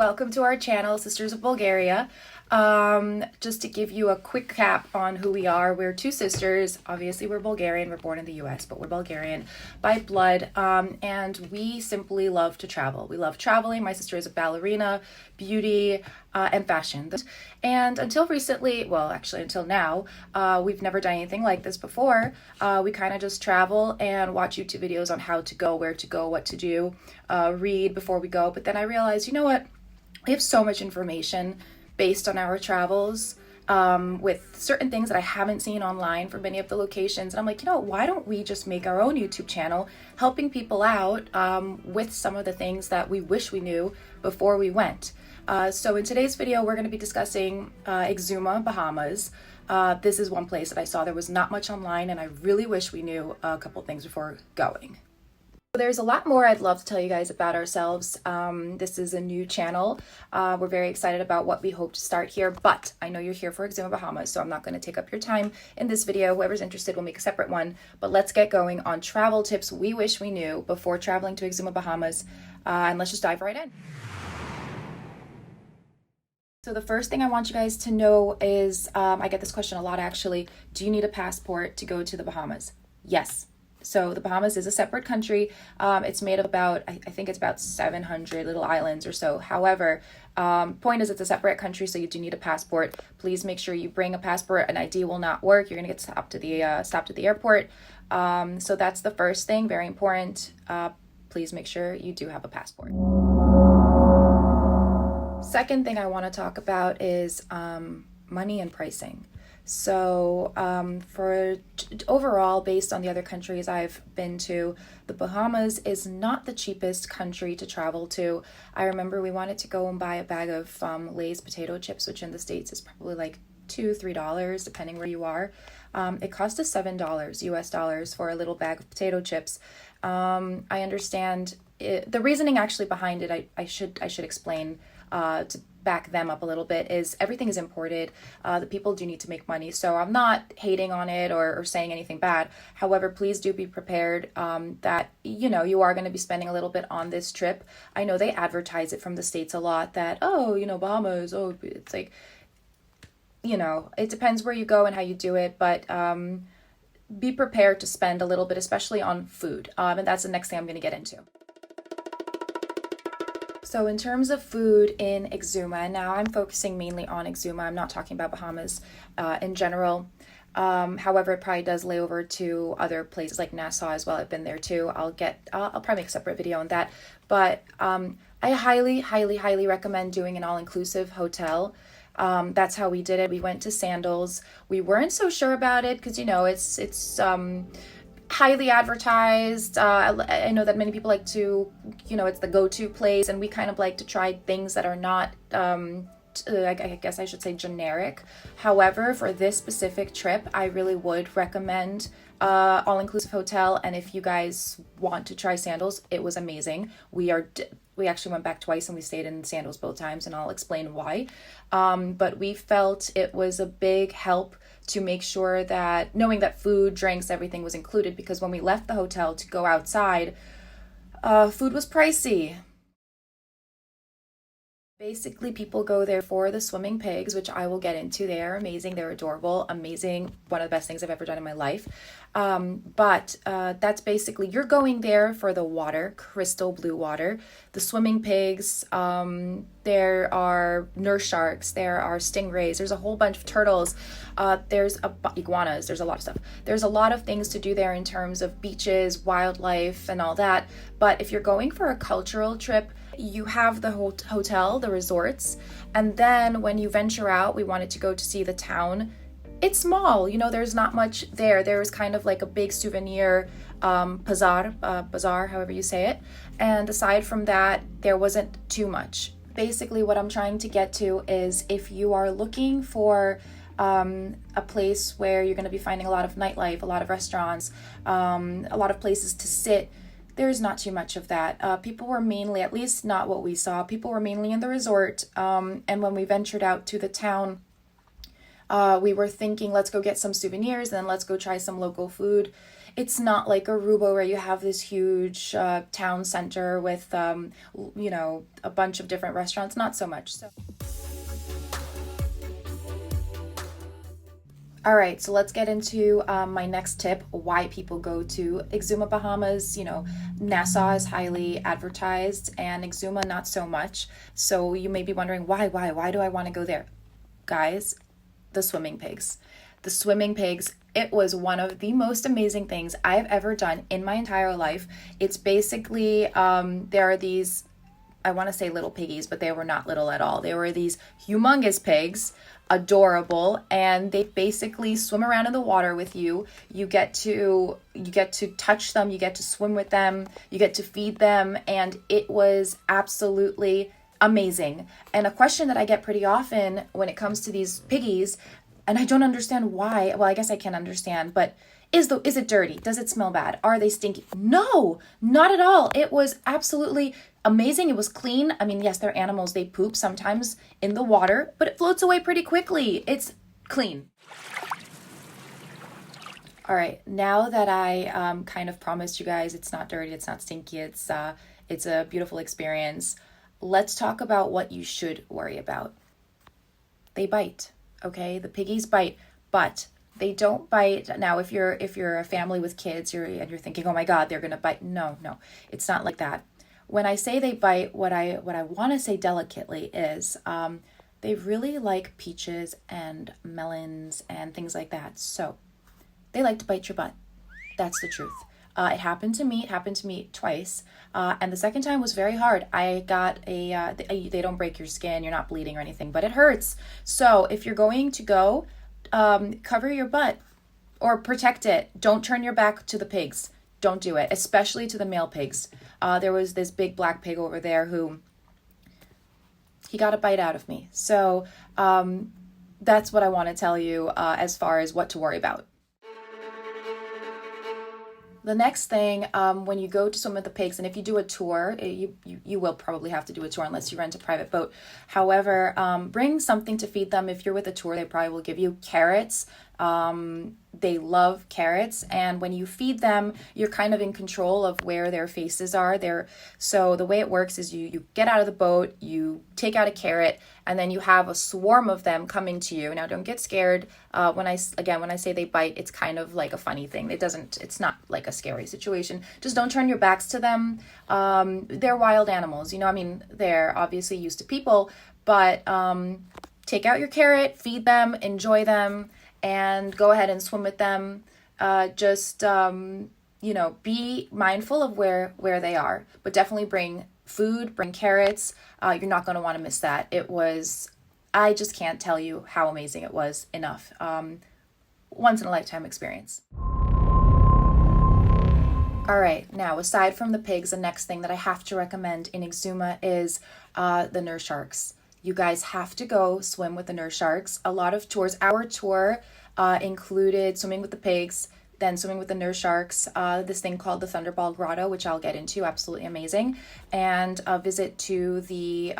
welcome to our channel, Sisters of Bulgaria. Just to give you a quick cap on who we are, we're two sisters. Obviously, we're Bulgarian. We're born in the US, but we're Bulgarian by blood. And we simply love to travel. We love traveling. My sister is a ballerina, beauty, and fashion. And until recently, well, actually until now, we've never done anything like this before. We kind of just travel and watch YouTube videos on how to go, where to go, what to do, read before we go. But then I realized, you know what? We have so much information based on our travels with certain things that I haven't seen online for many of the locations. And I'm like, you know, why don't we just make our own YouTube channel helping people out with some of the things that we wish we knew before we went. So in today's video, we're going to be discussing Exuma Bahamas. This is one place that I saw there was not much online, and I really wish we knew a couple things before going. There's a lot more I'd love to tell you guys about ourselves. This is a new channel. We're very excited about what we hope to start here, but I know you're here for Exuma Bahamas, so I'm not going to take up your time in this video. Whoever's interested will make a separate one, but let's get going on travel tips we wish we knew before traveling to Exuma Bahamas, and let's just dive right in. So the first thing I want you guys to know is, I get this question a lot actually, do you need a passport to go to the Bahamas? Yes. So the Bahamas is a separate country. It's made of about, I think it's about 700 little islands or so. However, point is it's a separate country, so you do need a passport. Please make sure you bring a passport. An ID will not work. You're gonna get stopped at the airport. So that's the first thing, very important. Please make sure you do have a passport. Second thing I want to talk about is money and pricing. So for overall, based on the other countries I've been to, the Bahamas is not the cheapest country to travel to. I remember we wanted to go and buy a bag of Lay's potato chips, which in the States is probably like $2-3, depending where you are. It cost us $7 US dollars for a little bag of potato chips. I understand the reasoning actually behind it. I should explain to back them up a little bit, is everything is imported. The people do need to make money, so I'm not hating on it or saying anything bad. However, please do be prepared that, you know, you are going to be spending a little bit on this trip. I know they advertise it from the States a lot that, oh, you know, Bahamas, oh, it's like, you know, it depends where you go and how you do it, but be prepared to spend a little bit, especially on food, and that's the next thing I'm going to get into. So in terms of food in Exuma, now I'm focusing mainly on Exuma. I'm not talking about Bahamas in general. However, it probably does lay over to other places like Nassau as well. I've been there too. I'll probably make a separate video on that. But I highly recommend doing an all-inclusive hotel. That's how we did it. We went to Sandals. We weren't so sure about it because, you know, it's highly advertised. I know that many people like to, you know, it's the go-to place, and we kind of like to try things that are not, I guess I should say, generic. However, for this specific trip, I really would recommend all-inclusive hotel, and if you guys want to try Sandals, it was amazing. We actually went back twice and we stayed in Sandals both times, and I'll explain why. But we felt it was a big help to make sure that, knowing that food, drinks, everything was included, because when we left the hotel to go outside, food was pricey. Basically, people go there for the swimming pigs, which I will get into. They are amazing. They're adorable, amazing. One of the best things I've ever done in my life. But that's basically, you're going there for the water, crystal blue water. The swimming pigs, there are nurse sharks, there are stingrays, there's a whole bunch of turtles, there's iguanas, there's a lot of stuff. There's a lot of things to do there in terms of beaches, wildlife, and all that. But if you're going for a cultural trip, you have the hotel, the resorts, and then when you venture out, we wanted to go to see the town. It's small, you know, there's not much there. There's kind of like a big souvenir bazaar, however you say it. And aside from that, there wasn't too much. Basically, what I'm trying to get to is, if you are looking for a place where you're going to be finding a lot of nightlife, a lot of restaurants, a lot of places to sit, there's not too much of that. People were mainly, at least not what we saw, people were mainly in the resort. And when we ventured out to the town, We were thinking, let's go get some souvenirs and then let's go try some local food. It's not like Aruba where you have this huge town center with, a bunch of different restaurants. Not so much. So. All right, so let's get into my next tip, why people go to Exuma Bahamas. Nassau is highly advertised and Exuma not so much. So you may be wondering, why do I want to go there? Guys, the swimming pigs. The swimming pigs, it was one of the most amazing things I've ever done in my entire life. It's basically, there are these, I want to say little piggies, but they were not little at all. They were these humongous pigs, adorable, and they basically swim around in the water with you. You get to touch them, you get to swim with them, you get to feed them, and it was absolutely amazing. And a question that I get pretty often when it comes to these piggies, and I don't understand why. Well, I guess I can understand, but is it dirty? Does it smell bad? Are they stinky? No, not at all. It was absolutely amazing. It was clean. I mean, yes, they're animals. They poop sometimes in the water, but it floats away pretty quickly. It's clean. All right, now that I kind of promised you guys it's not dirty, it's not stinky, it's a beautiful experience, let's talk about what you should worry about. They bite, okay? The piggies bite, but they don't bite. Now, if you're a family with kids, you're thinking, oh my God, they're gonna bite. No, it's not like that. When I say they bite, what I want to say delicately is they really like peaches and melons and things like that. So they like to bite your butt. That's the truth. It happened to me twice. And the second time was very hard. I got they don't break your skin, you're not bleeding or anything, but it hurts. So if you're going to go, cover your butt or protect it. Don't turn your back to the pigs. Don't do it, especially to the male pigs. There was this big black pig over there who, he got a bite out of me. So that's what I want to tell you as far as what to worry about. The next thing, when you go to swim with the pigs, and if you do a tour, you will probably have to do a tour unless you rent a private boat. However, bring something to feed them. If you're with a tour, they probably will give you carrots. They love carrots, and when you feed them, you're kind of in control of where their faces are. So the way it works is you get out of the boat, you take out a carrot, and then you have a swarm of them coming to you. Now, don't get scared. When I say they bite, it's kind of like a funny thing. It's not like a scary situation. Just don't turn your backs to them. They're wild animals, they're obviously used to people, but take out your carrot, feed them, enjoy them, and go ahead and swim with them. Be mindful of where they are, but definitely bring food, bring carrots. You're not going to want to miss that. I just can't tell you how amazing it was enough. Once in a lifetime experience. All right, now aside from the pigs, the next thing that I have to recommend in Exuma is the nurse sharks. You guys have to go swim with the nurse sharks. A lot of tours, our tour included swimming with the pigs, then swimming with the nurse sharks, this thing called the THUNDERBALL Grotto, which I'll get into, absolutely amazing, and a visit to the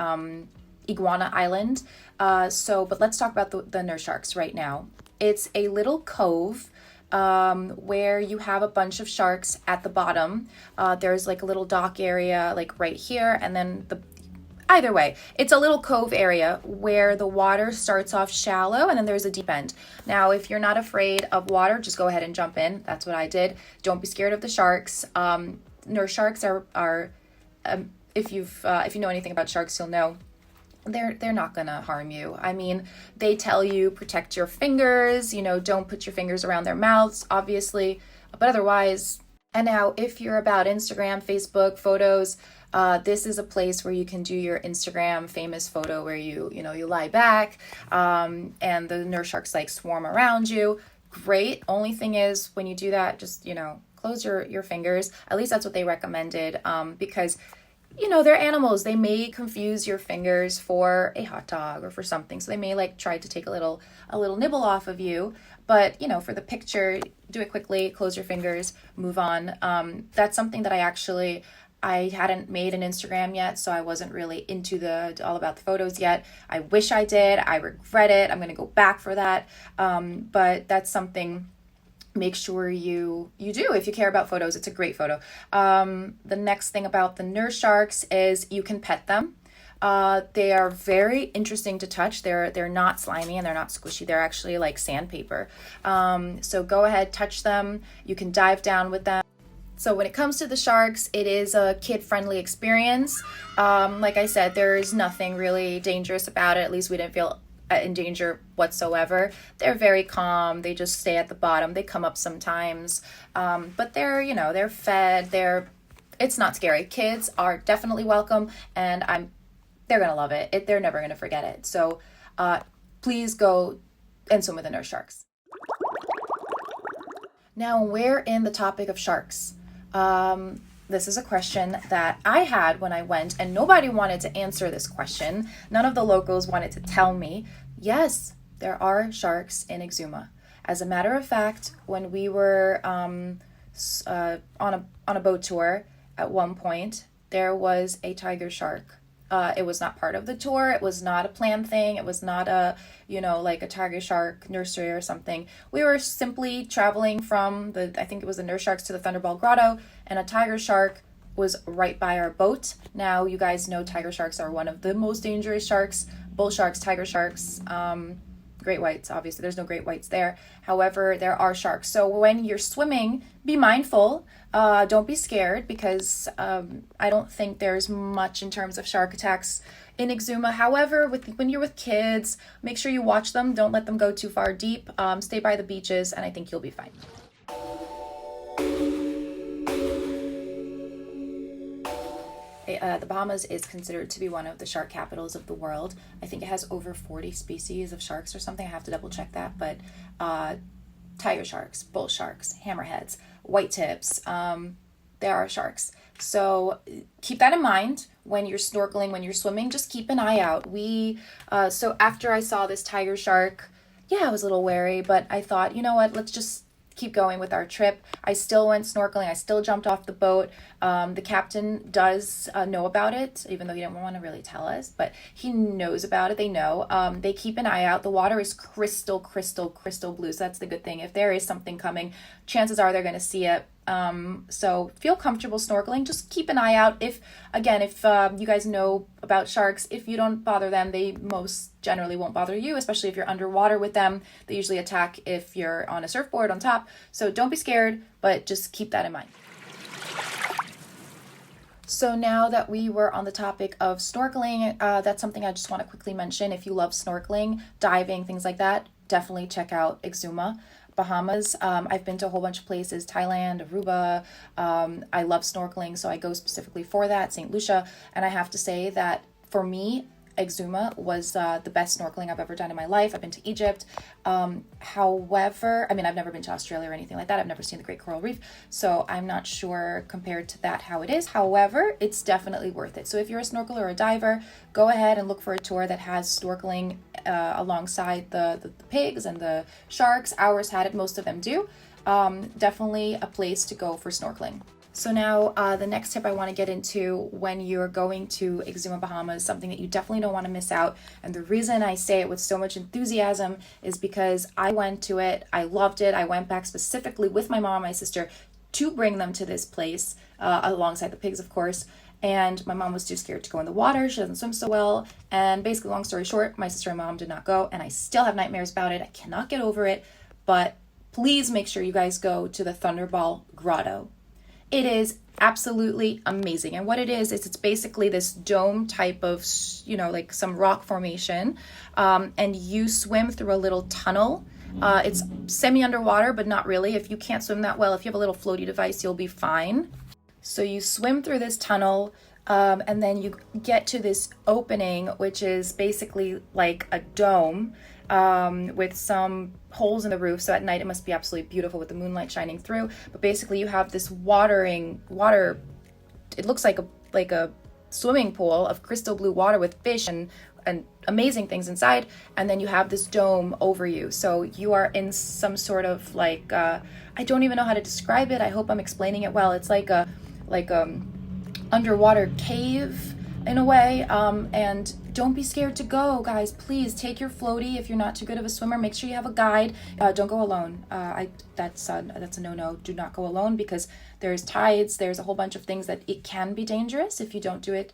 Iguana Island. But let's talk about the nurse sharks right now. It's a little cove where you have a bunch of sharks at the bottom. There's like a little dock area like right here, and then either way, it's a little cove area where the water starts off shallow and then there's a deep end. Now, if you're not afraid of water, just go ahead and jump in. That's what I did. Don't be scared of the sharks. Nurse sharks are if you know anything about sharks, you'll know they're not gonna harm you. They tell you protect your fingers, don't put your fingers around their mouths, obviously, but otherwise. And now, if you're about Instagram, Facebook, photos, this is a place where you can do your Instagram famous photo where you lie back and the nurse sharks swarm around you. Great. Only thing is when you do that, just, close your fingers. At least that's what they recommended because, they're animals. They may confuse your fingers for a hot dog or for something. So they may try to take a little nibble off of you. But, for the picture, do it quickly, close your fingers, move on. That's something that I I hadn't made an Instagram yet, so I wasn't really into all about the photos yet. I wish I did. I regret it. I'm gonna go back for that. But that's something, make sure you do if you care about photos. It's a great photo. The next thing about the nurse sharks is you can pet them. They are very interesting to touch. They're not slimy and they're not squishy. They're actually like sandpaper. So go ahead, touch them. You can dive down with them. So when it comes to the sharks, it is a kid-friendly experience. Like I said, there is nothing really dangerous about it. At least we didn't feel in danger whatsoever. They're very calm. They just stay at the bottom. They come up sometimes. But they're fed. It's not scary. Kids are definitely welcome, and they're going to love it. They're never going to forget it. So please go and swim with the nurse sharks. Now, we're in the topic of sharks. This is a question that I had when I went, and nobody wanted to answer this question. None of the locals wanted to tell me. Yes, there are sharks in Exuma. As a matter of fact, when we were on a boat tour, at one point, there was a tiger shark. It was not part of the tour. It was not a planned thing. It was not like a tiger shark nursery or something. We were simply traveling from I think it was the nurse sharks to the Thunderball Grotto, and a tiger shark was right by our boat. Now, you guys know tiger sharks are one of the most dangerous sharks. Bull sharks, tiger sharks, great whites, obviously there's no great whites there. However, there are sharks. So when you're swimming, be mindful. Don't be scared, because I don't think there's much in terms of shark attacks in Exuma. However, when you're with kids, make sure you watch them. Don't let them go too far deep. Stay by the beaches, and I think you'll be fine. The Bahamas is considered to be one of the shark capitals of the world. I think it has over 40 species of sharks or something. I have to double check that. But tiger sharks, bull sharks, hammerheads, white tips, there are sharks. So keep that in mind when you're snorkeling, when you're swimming. Just keep an eye out. So after I saw this tiger shark, I was a little wary, but I thought, you know what, let's just keep going with our trip. I still went snorkeling. I still jumped off the boat. The captain does know about it, even though he didn't want to really tell us, but he knows about it. They know. They keep an eye out. The water is crystal blue. So that's the good thing. If there is something coming, chances are they're going to see it. So feel comfortable snorkeling. Just keep an eye out. If you guys know about sharks, if you don't bother them, they most generally won't bother you, especially if you're underwater with them. They usually attack if you're on a surfboard on top. So don't be scared, but just keep that in mind. So now that we were on the topic of snorkeling, that's something I just want to quickly mention. If you love snorkeling, diving, things like that, definitely check out Exuma Bahamas. I've been to a whole bunch of places, Thailand, Aruba. I love snorkeling, so I go specifically for that, St. Lucia. And I have to say that for me, Exuma was the best snorkeling I've ever done in my life. I've been to Egypt. However, I've never been to Australia or anything like that. I've never seen the Great Coral Reef, so I'm not sure compared to that how it is. However, it's definitely worth it. So if you're a snorkeler or a diver, go ahead and look for a tour that has snorkeling alongside the pigs and the sharks. Ours had it. Most of them do. Definitely a place to go for snorkeling. So now the next tip I want to get into when you're going to Exuma Bahamas, something that you definitely don't want to miss out. And the reason I say it with so much enthusiasm is because I went to it. I loved it. I went back specifically with my mom and my sister to bring them to this place, alongside the pigs, of course. And my mom was too scared to go in the water. She doesn't swim so well. And basically, long story short, my sister and mom did not go. And I still have nightmares about it. I cannot get over it. But please make sure you guys go to the Thunderball Grotto. It is absolutely amazing. And what it is it's basically this dome type of, like some rock formation. And you swim through a little tunnel. It's semi-underwater, but not really. If you can't swim that well, if you have a little floaty device, you'll be fine. So you swim through this tunnel, and then you get to this opening, which is basically like a dome with some holes in the roof. So at night it must be absolutely beautiful with the moonlight shining through. But basically you have this water. It looks like a swimming pool of crystal blue water with fish and amazing things inside. And then you have this dome over you. So you are in some sort of I don't even know how to describe it. I hope I'm explaining it well. It's like underwater cave in a way. And don't be scared to go, guys. Please take your floaty. If you're not too good of a swimmer, make sure you have a guide. Don't go alone. That's a no-no. Do not go alone, because there's tides, there's a whole bunch of things that it can be dangerous if you don't do it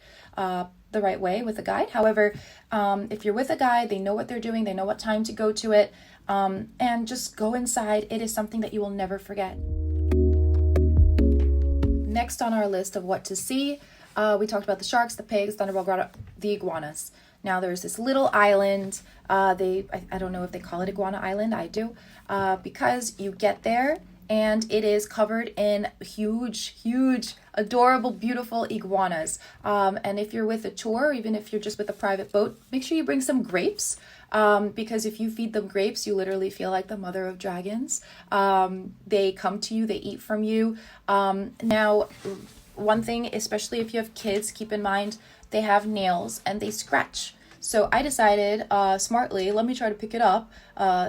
the right way with a guide. However, if you're with a guide, they know what they're doing, they know what time to go to it, and just go inside. It is something that you will never forget. Next on our list of what to see, we talked about the sharks, the pigs, Thunderball Grotto, the iguanas. Now there's this little island. I don't know if they call it Iguana Island. I do, because you get there and it is covered in huge, adorable, beautiful iguanas. And if you're with a tour, or even if you're just with a private boat, make sure you bring some grapes, because if you feed them grapes, you literally feel like the mother of dragons. They come to you, they eat from you. Now, one thing, especially if you have kids, keep in mind, they have nails and they scratch. So I decided, smartly, let me try to pick it up,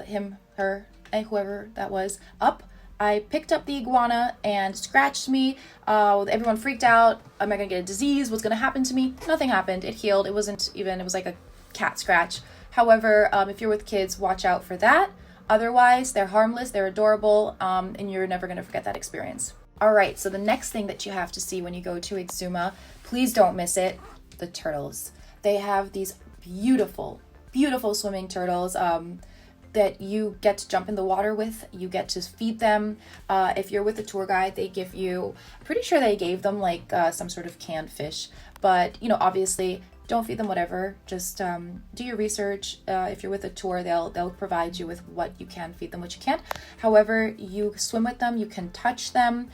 him, her, and whoever that was, up. I picked up the iguana and scratched me. Everyone freaked out. Am I gonna get a disease? What's gonna happen to me? Nothing happened. It healed. It was like a cat scratch. However, if you're with kids, watch out for that. Otherwise, they're harmless, they're adorable, and you're never gonna forget that experience. All right, so the next thing that you have to see when you go to Exuma, please don't miss it, the turtles. They have these beautiful swimming turtles that you get to jump in the water with. You get to feed them. If you're with a tour guide, they give you, I'm pretty sure they gave them like some sort of canned fish, but obviously don't feed them whatever. Just do your research. If you're with a tour, they'll provide you with what you can feed them, what you can't. However, you swim with them, you can touch them.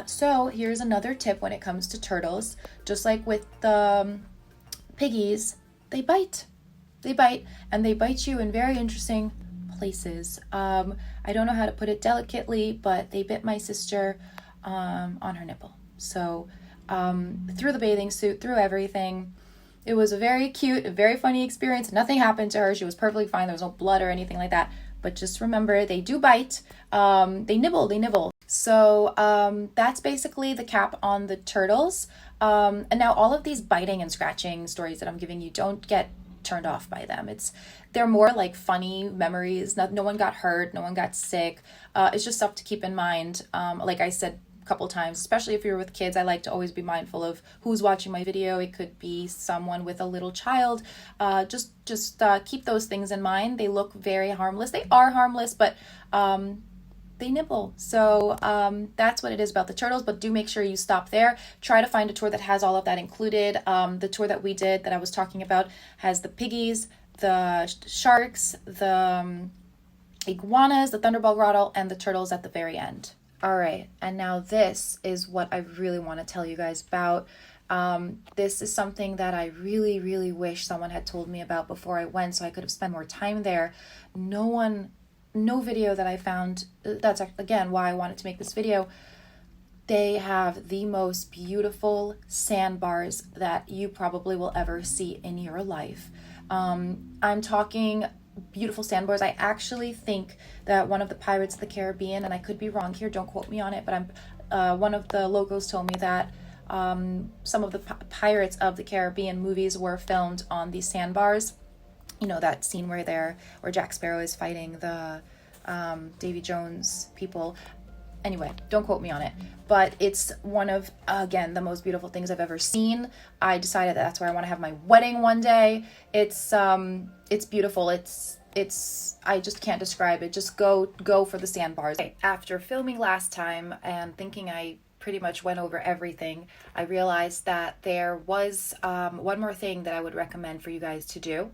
So here's another tip when it comes to turtles. Just like with the piggies, they bite, and they bite you in very interesting places. I don't know how to put it delicately, but they bit my sister on her nipple. So through the bathing suit, through everything. It was a very cute, a very funny experience. Nothing happened to her. She was perfectly fine. There was no blood or anything like that. But just remember, they do bite. They nibble. So that's basically the cap on the turtles. And now all of these biting and scratching stories that I'm giving you, don't get turned off by them. They're more like funny memories. No one got hurt, no one got sick. It's just stuff to keep in mind. Like I said a couple times, especially if you're with kids, I like to always be mindful of who's watching my video. It could be someone with a little child. Just keep those things in mind. They look very harmless. They are harmless, but they nibble. So that's what it is about the turtles, but do make sure you stop there. Try to find a tour that has all of that included. The tour that we did that I was talking about has the piggies, the sharks, the iguanas, the Thunderball Grotto, and the turtles at the very end. All right, and now this is what I really want to tell you guys about. This is something that I really wish someone had told me about before I went, so I could have spent more time there. No video that I found. That's again why I wanted to make this video. They have the most beautiful sandbars that you probably will ever see in your life. I'm talking beautiful sandbars. I actually think that one of the Pirates of the Caribbean, and I could be wrong here, don't quote me on it, but one of the locals told me that some of the Pirates of the Caribbean movies were filmed on these sandbars. That scene where Jack Sparrow is fighting the Davy Jones people. Anyway, don't quote me on it, but it's one of, again, the most beautiful things I've ever seen. I decided that's where I want to have my wedding one day. It's beautiful. It's I just can't describe it. Just go for the sandbars. After filming last time and thinking I pretty much went over everything, I realized that there was one more thing that I would recommend for you guys to do.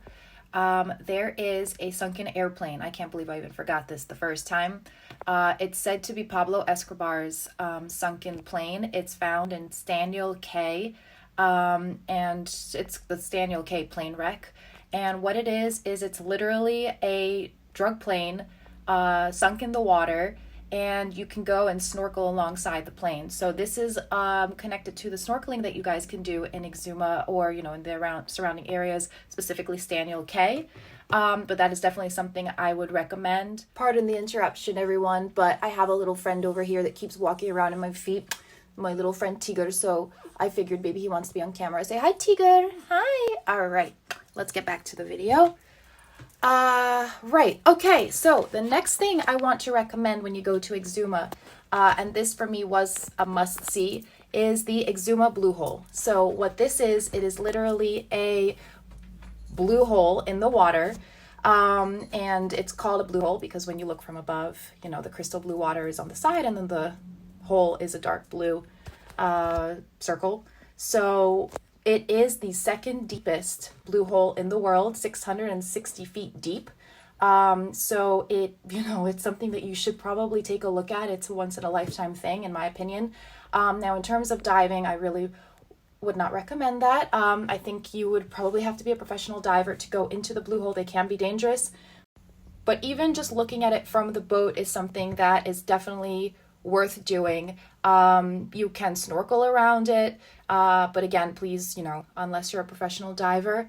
There is a sunken airplane. I can't believe I even forgot this the first time. It's said to be Pablo Escobar's sunken plane. It's found in Staniel Cay, and it's the Staniel Cay plane wreck. And what it is it's literally a drug plane sunk in the water, and you can go and snorkel alongside the plane. So this is connected to the snorkeling that you guys can do in Exuma or in the surrounding areas, specifically Staniel Cay. But that is definitely something I would recommend. Pardon the interruption, everyone, but I have a little friend over here that keeps walking around in my feet. my little friend Tiger, so I figured maybe he wants to be on camera. Say hi, Tiger. Hi. All right, let's get back to the video. Right. Okay, so the next thing I want to recommend when you go to Exuma, and this for me was a must-see, is the Exuma Blue Hole. So what this is, it is literally a blue hole in the water. And it's called a blue hole because when you look from above, you know, the crystal blue water is on the side and then the hole is a dark blue circle. So it is the second deepest blue hole in the world, 660 feet deep. So it, you know, it's something that you should probably take a look at. It's a once in a lifetime thing, in my opinion. Now in terms of diving, I really would not recommend that. I think you would probably have to be a professional diver to go into the blue hole. They can be dangerous, but even just looking at it from the boat is something that is definitely worth doing. You can snorkel around it, but again, please, you know, unless you're a professional diver,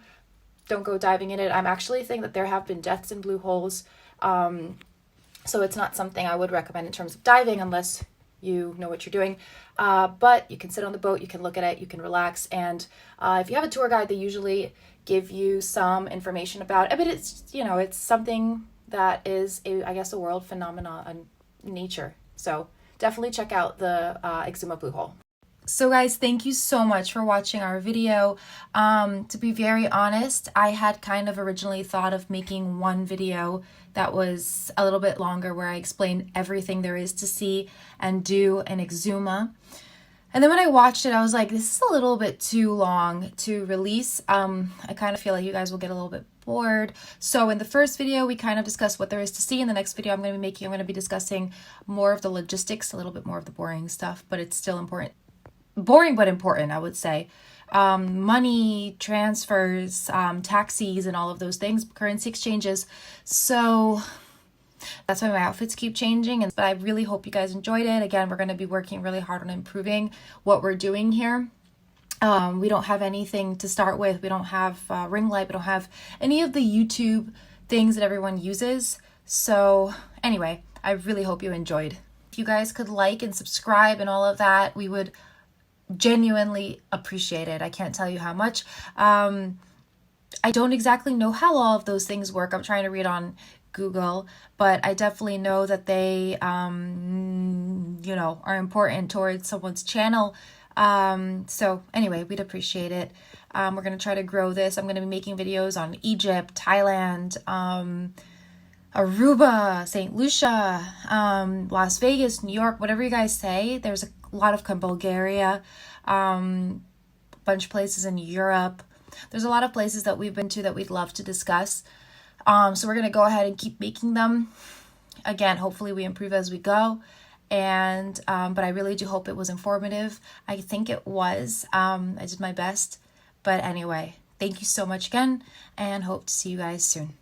don't go diving in it. I'm actually thinking that there have been deaths in blue holes, so it's not something I would recommend in terms of diving unless you know what you're doing. But you can sit on the boat, you can look at it, you can relax, and if you have a tour guide, they usually give you some information about it. But it's, you know, it's something that is, I guess, a world phenomenon in nature. So definitely check out the Exuma Blue Hole. So guys, thank you so much for watching our video. To be very honest, I had kind of originally thought of making one video that was a little bit longer where I explained everything there is to see and do in Exuma. And then when I watched it, I was like, this is a little bit too long to release. I kind of feel like you guys will get a little bit bored. So in the first video, we kind of discussed what there is to see. In the next video I'm going to be discussing more of the logistics, a little bit more of the boring stuff, but it's still important. Boring but important, I would say. Money, transfers, taxis, and all of those things, currency exchanges. So that's why my outfits keep changing. But I really hope you guys enjoyed it. Again, we're going to be working really hard on improving what we're doing here. We don't have anything to start with. We don't have ring light. We don't have any of the YouTube things that everyone uses. So anyway, I really hope you enjoyed. If you guys could like and subscribe and all of that, we would genuinely appreciate it. I can't tell you how much. I don't exactly know how all of those things work. I'm trying to read on Google, but I definitely know that they, you know, are important towards someone's channel. So anyway, we'd appreciate it. We're going to try to grow this. I'm going to be making videos on Egypt, Thailand, Aruba, St. Lucia, Las Vegas, New York, whatever you guys say. There's a lot of Bulgaria, bunch of places in Europe. There's a lot of places that we've been to that we'd love to discuss. So we're going to go ahead and keep making them. Again, hopefully we improve as we go. And, but I really do hope it was informative. I think it was. I did my best. But anyway, thank you so much again and hope to see you guys soon.